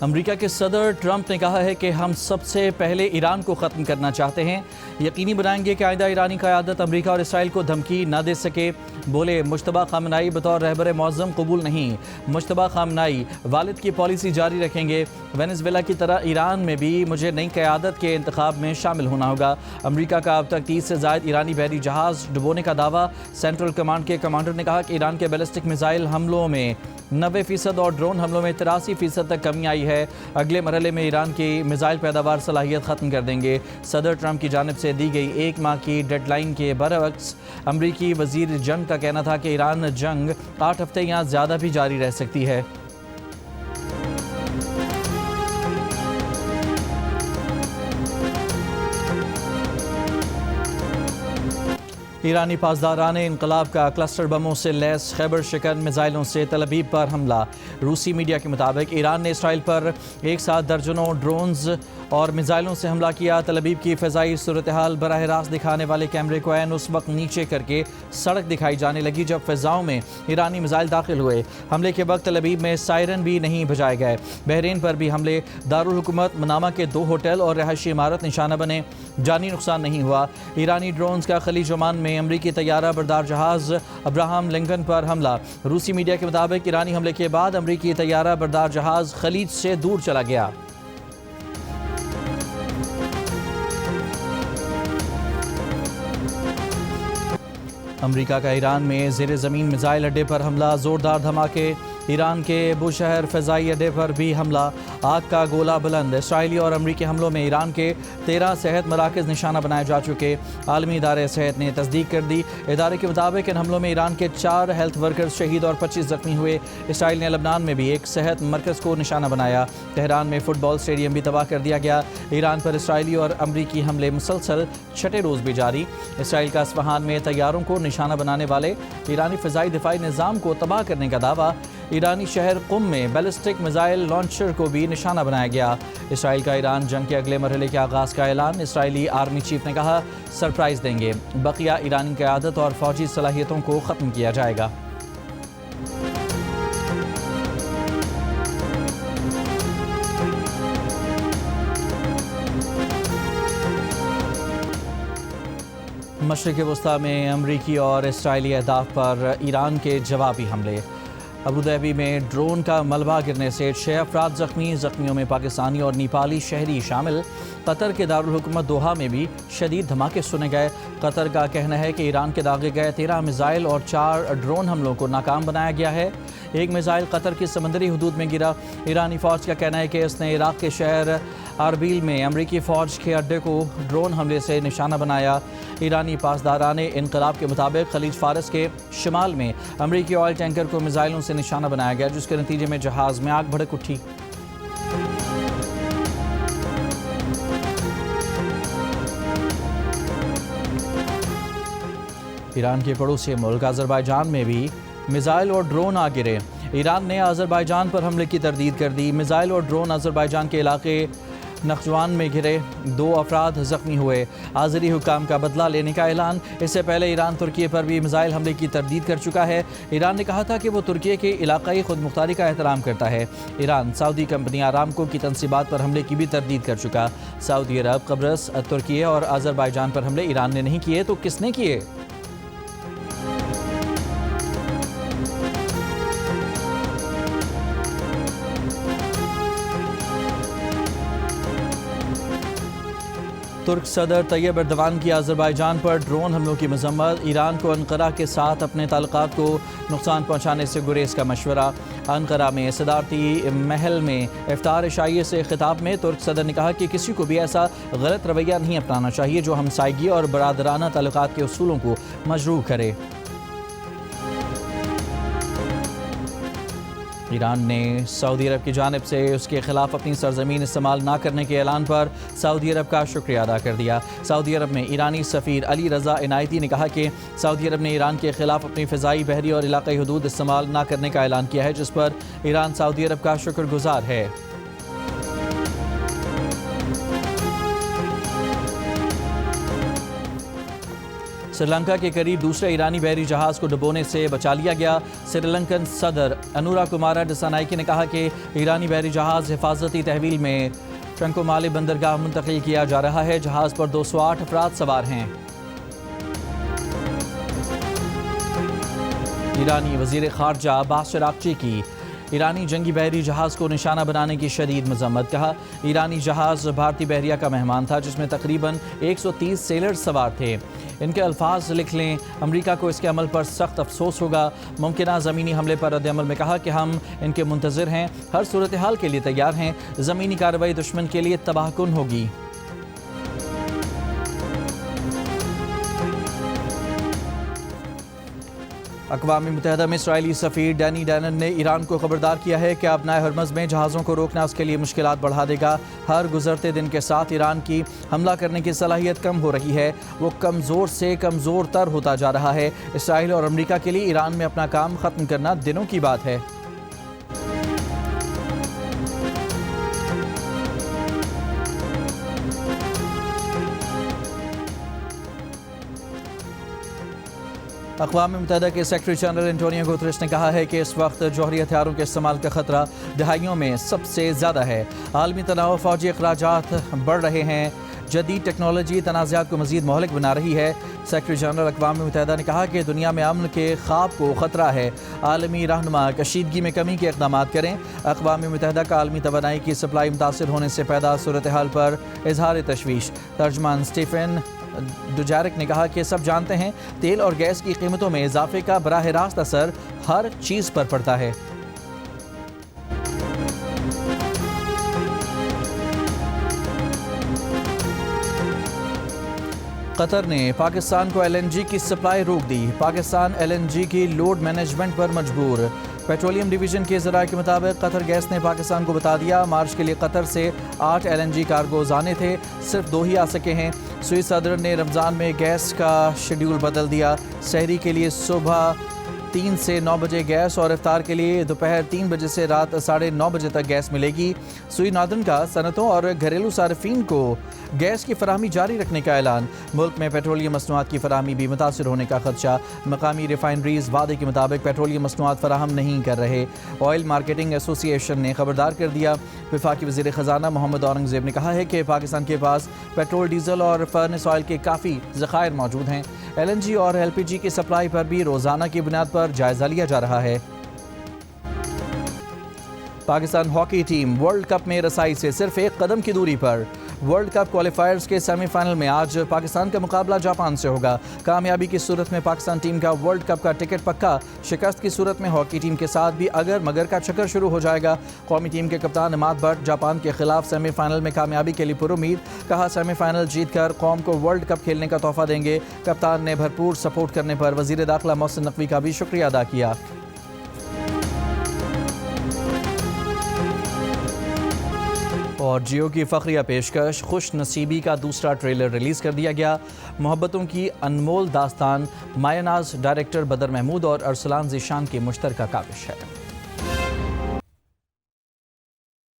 امریکہ کے صدر ٹرمپ نے کہا ہے کہ ہم سب سے پہلے ایران کو ختم کرنا چاہتے ہیں، یقینی بنائیں گے کہ آئندہ ایرانی قیادت امریکہ اور اسرائیل کو دھمکی نہ دے سکے۔ بولے مجتبیٰ خامنہئی بطور رہبر معظم قبول نہیں، مجتبیٰ خامنہئی والد کی پالیسی جاری رکھیں گے۔ وینزویلا کی طرح ایران میں بھی مجھے نئی قیادت کے انتخاب میں شامل ہونا ہوگا۔ امریکہ کا اب تک 30 سے زائد ایرانی بحری جہاز ڈبونے کا دعویٰ۔ سینٹرل کمانڈ کے کمانڈر نے کہا کہ ایران کے بیلسٹک میزائل حملوں میں 90% اور ڈرون حملوں میں 83% تک کمی آئی ہے۔ اگلے مرحلے میں ایران کی میزائل پیداوار صلاحیت ختم کر دیں گے۔ صدر ٹرمپ کی جانب سے دی گئی 1 ماہ کی ڈیڈ لائن کے برعکس امریکی وزیر جنگ کا کہنا تھا کہ ایران جنگ 8 ہفتے یا زیادہ بھی جاری رہ سکتی ہے۔ ایرانی پاسداران انقلاب کا کلسٹر بموں سے لیس خیبر شکن میزائلوں سے تل ابیب پر حملہ۔ روسی میڈیا کے مطابق ایران نے اسرائیل پر ایک ساتھ درجنوں ڈرونز اور میزائلوں سے حملہ کیا۔ تل ابیب کی فضائی صورتحال براہ راست دکھانے والے کیمرے کو عین اس وقت نیچے کر کے سڑک دکھائی جانے لگی جب فضاؤں میں ایرانی میزائل داخل ہوئے۔ حملے کے وقت تل ابیب میں سائرن بھی نہیں بجائے گئے۔ بحرین پر بھی حملے، دارالحکومت منامہ کے 2 ہوٹل اور رہائشی عمارت نشانہ بنے، جانی نقصان نہیں ہوا۔ ایرانی ڈرونز کا خلیج عمان میں امریکی طیارہ بردار جہاز ابراہم لنکن پر حملہ۔ روسی میڈیا کے مطابق ایرانی حملے کے بعد امریکی طیارہ بردار جہاز خلیج سے دور چلا گیا۔ امریکہ کا ایران میں زیر زمین میزائل اڈے پر حملہ، زوردار دھماکے۔ ایران کے بوشہر فضائی اڈے پر بھی حملہ، آگ کا گولہ بلند۔ اسرائیلی اور امریکی حملوں میں ایران کے 13 صحت مراکز نشانہ بنائے جا چکے۔ عالمی ادارے صحت نے تصدیق کر دی۔ ادارے کے مطابق ان حملوں میں ایران کے 4 ہیلتھ ورکرز شہید اور 25 زخمی ہوئے۔ اسرائیل نے لبنان میں بھی ایک صحت مرکز کو نشانہ بنایا۔ تہران میں فٹ بال اسٹیڈیم بھی تباہ کر دیا گیا۔ ایران پر اسرائیلی اور امریکی حملے مسلسل 6 روز بھی جاری۔ اسرائیل کا اصفہان میں طیاروں کو نشانہ بنانے والے ایرانی فضائی دفاعی نظام کو تباہ کرنے کا دعویٰ۔ ایرانی شہر قم میں بیلسٹک میزائل لانچر کو بھی نشانہ بنایا گیا۔ اسرائیل کا ایران جنگ کے اگلے مرحلے کے آغاز کا اعلان۔ اسرائیلی آرمی چیف نے کہا سرپرائز دیں گے، بقیہ ایرانی قیادت اور فوجی صلاحیتوں کو ختم کیا جائے گا۔ مشرق وسطیٰ میں امریکی اور اسرائیلی اہداف پر ایران کے جوابی حملے۔ ابوظہبی میں ڈرون کا ملبہ گرنے سے 6 افراد زخمی، زخمیوں میں پاکستانی اور نیپالی شہری شامل۔ قطر کے دارالحکومت دوحہ میں بھی شدید دھماکے سنے گئے۔ قطر کا کہنا ہے کہ ایران کے داغے گئے 13 میزائل اور 4 ڈرون حملوں کو ناکام بنایا گیا ہے۔ ایک میزائل قطر کی سمندری حدود میں گرا۔ ایرانی فوج کا کہنا ہے کہ اس نے عراق کے شہر اربیل میں امریکی فوج کے اڈے کو ڈرون حملے سے نشانہ بنایا۔ ایرانی پاسداران انقلاب کے مطابق خلیج فارس کے شمال میں امریکی آئل ٹینکر کو میزائلوں سے نشانہ بنایا گیا، جس کے نتیجے میں جہاز میں آگ بھڑک اٹھی۔ ایران کے پڑوسی ملک آذربائیجان میں بھی میزائل اور ڈرون آ گرے۔ ایران نے آذربائیجان پر حملے کی تردید کر دی۔ میزائل اور ڈرون آذربائیجان کے علاقے نخجوان میں گرے، 2 افراد زخمی ہوئے۔ آذری حکام کا بدلہ لینے کا اعلان۔ اس سے پہلے ایران ترکیے پر بھی میزائل حملے کی تردید کر چکا ہے۔ ایران نے کہا تھا کہ وہ ترکیے کے علاقائی خود مختاری کا احترام کرتا ہے۔ ایران سعودی کمپنی آرامکو کی تنصیبات پر حملے کی بھی تردید کر چکا۔ سعودی عرب، قبرص، ترکیے اور آذربائیجان پر حملے ایران نے نہیں کیے تو کس نے کیے؟ ترک صدر طیب ایردوان کی آذربائیجان پر ڈرون حملوں کی مذمت۔ ایران کو انقرہ کے ساتھ اپنے تعلقات کو نقصان پہنچانے سے گریز کا مشورہ۔ انقرہ میں صدارتی محل میں افطار عشائیے سے خطاب میں ترک صدر نے کہا کہ کسی کو بھی ایسا غلط رویہ نہیں اپنانا چاہیے جو ہمسائیگی اور برادرانہ تعلقات کے اصولوں کو مجروح کرے۔ ایران نے سعودی عرب کی جانب سے اس کے خلاف اپنی سرزمین استعمال نہ کرنے کے اعلان پر سعودی عرب کا شکریہ ادا کر دیا۔ سعودی عرب میں ایرانی سفیر علی رضا عنایتی نے کہا کہ سعودی عرب نے ایران کے خلاف اپنی فضائی، بحری اور علاقائی حدود استعمال نہ کرنے کا اعلان کیا ہے، جس پر ایران سعودی عرب کا شکر گزار ہے۔ سری لنکا کے قریب دوسرے ایرانی بحری جہاز کو ڈبونے سے بچا لیا گیا۔ سری لنکن صدر انورا کمارا ڈسانائکی نے کہا کہ ایرانی بحری جہاز حفاظتی تحویل میں ٹرنکومالی بندرگاہ منتقل کیا جا رہا ہے۔ جہاز پر 208 افراد سوار ہیں۔ ایرانی وزیر خارجہ عباس چراغچی کی ایرانی جنگی بحری جہاز کو نشانہ بنانے کی شدید مذمت۔ کہا ایرانی جہاز بھارتی بحریہ کا مہمان تھا جس میں تقریباً 130 سیلرز سوار تھے۔ ان کے الفاظ لکھ لیں، امریکہ کو اس کے عمل پر سخت افسوس ہوگا۔ ممکنہ زمینی حملے پر رد عمل میں کہا کہ ہم ان کے منتظر ہیں، ہر صورتحال کے لیے تیار ہیں۔ زمینی کارروائی دشمن کے لیے تباہ کن ہوگی۔ اقوام متحدہ میں اسرائیلی سفیر ڈینی ڈینن نے ایران کو خبردار کیا ہے کہ آبنائے ہرمز میں جہازوں کو روکنا اس کے لیے مشکلات بڑھا دے گا۔ ہر گزرتے دن کے ساتھ ایران کی حملہ کرنے کی صلاحیت کم ہو رہی ہے، وہ کمزور سے کمزور تر ہوتا جا رہا ہے۔ اسرائیل اور امریکہ کے لیے ایران میں اپنا کام ختم کرنا دنوں کی بات ہے۔ اقوام متحدہ کے سیکرٹری جنرل انٹونیو گوتریش نے کہا ہے کہ اس وقت جوہری ہتھیاروں کے استعمال کا خطرہ دہائیوں میں سب سے زیادہ ہے۔ عالمی تناؤ، فوجی اخراجات بڑھ رہے ہیں، جدید ٹیکنالوجی تنازعات کو مزید مہلک بنا رہی ہے۔ سیکرٹری جنرل اقوام متحدہ نے کہا کہ دنیا میں امن کے خواب کو خطرہ ہے۔ عالمی رہنما کشیدگی میں کمی کے اقدامات کریں۔ اقوام متحدہ کا عالمی توانائی کی سپلائی متاثر ہونے سے پیدا صورتحال پر اظہار تشویش۔ ترجمان اسٹیفن ڈوجارک نے کہا کہ سب جانتے ہیں تیل اور گیس کی قیمتوں میں اضافے کا براہ راست اثر ہر چیز پر پڑتا ہے۔ قطر نے پاکستان کو LNG کی سپلائی روک دی۔ پاکستان LNG کی لوڈ مینجمنٹ پر مجبور۔ پیٹرولیم ڈویژن کے ذرائع کے مطابق قطر گیس نے پاکستان کو بتا دیا مارچ کے لیے قطر سے 8 LNG کارگوز آنے تھے، صرف 2 ہی آ سکے ہیں۔ سوئس صدر نے رمضان میں گیس کا شیڈول بدل دیا۔ سحری کے لیے صبح 3 سے 9 بجے گیس اور افطار کے لیے دوپہر 3 بجے سے رات 9:30 بجے تک گیس ملے گی۔ سوئی ناردن کا صنعتوں اور گھریلو صارفین کو گیس کی فراہمی جاری رکھنے کا اعلان۔ ملک میں پیٹرولیم مصنوعات کی فراہمی بھی متاثر ہونے کا خدشہ۔ مقامی ریفائنریز وعدے کے مطابق پیٹرولیم مصنوعات فراہم نہیں کر رہے۔ آئل مارکیٹنگ ایسوسی ایشن نے خبردار کر دیا۔ وفاقی وزیر خزانہ محمد اورنگزیب نے کہا ہے کہ پاکستان کے پاس پیٹرول، ڈیزل اور فرنس آئل کے کافی ذخائر موجود ہیں۔ LNG اور LPG کی سپلائی پر بھی روزانہ کی بنیاد پر جائزہ لیا جا رہا ہے۔ Pakistan hockey team world cup میں رسائی سے صرف 1 قدم کی دوری پر۔ ورلڈ کپ کوالیفائرز کے سیمی فائنل میں آج پاکستان کا مقابلہ جاپان سے ہوگا۔ کامیابی کی صورت میں پاکستان ٹیم کا ورلڈ کپ کا ٹکٹ پکا، شکست کی صورت میں ہاکی ٹیم کے ساتھ بھی اگر مگر کا چکر شروع ہو جائے گا۔ قومی ٹیم کے کپتان عماد بٹ جاپان کے خلاف سیمی فائنل میں کامیابی کے لیے پرامید۔ کہا سیمی فائنل جیت کر قوم کو ورلڈ کپ کھیلنے کا تحفہ دیں گے۔ کپتان نے بھرپور سپورٹ کرنے پر وزیر داخلہ محسن نقوی کا بھی شکریہ ادا کیا۔ اور جیو کی فخریہ پیشکش خوش نصیبی کا دوسرا ٹریلر ریلیز کر دیا گیا۔ محبتوں کی انمول داستان مایہ ناز ڈائریکٹر بدر محمود اور ارسلان ذیشان کی مشترکہ کاوش ہے۔